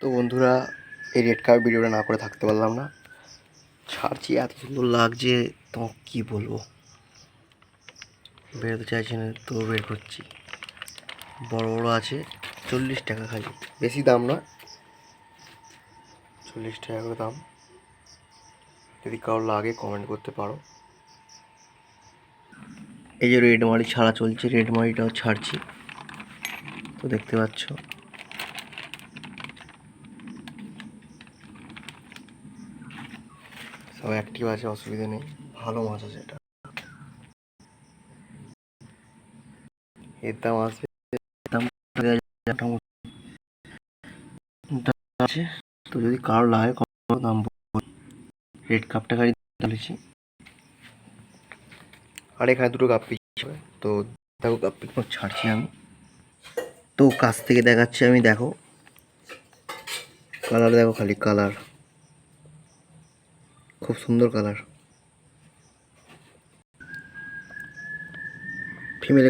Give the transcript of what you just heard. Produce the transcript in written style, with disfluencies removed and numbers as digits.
তো বন্ধুরা, এই রেড কাপ ভিডিওটা না করে থাকতে পারলাম না। ছাড়ছি, এত সুন্দর লাগছে তোমাকে কী বলবো। বেরোতে চাইছি না তো বের করছি। বড় বড় আছে, 40 টাকা খালি, বেশি দাম না, 40 টাকা করে দাম। যদি কারোর লাগে কমেন্ট করতে পারো। এই যে রেড মারি ছাড়া চলছে, রেড মারিটাও ছাড়ছি, তো দেখতে পাচ্ছ। সব অ্যাক্টিভ আছে, অসুবিধা নেই, ভালো মাছ আছে। এটা এর দাম আসবে, দাম আছে। তো যদি কারো লাগে দাম রেড কাপটা গাড়ি তুলেছি। আর এখানে দুটো কাপ পিস হবে, তো দেখো কাপ পিস ছাড়ছি আমি। তো কাছ থেকে দেখাচ্ছি আমি, দেখো কালার, দেখো খালি কালার, খুব সুন্দর কালার। ফিমেল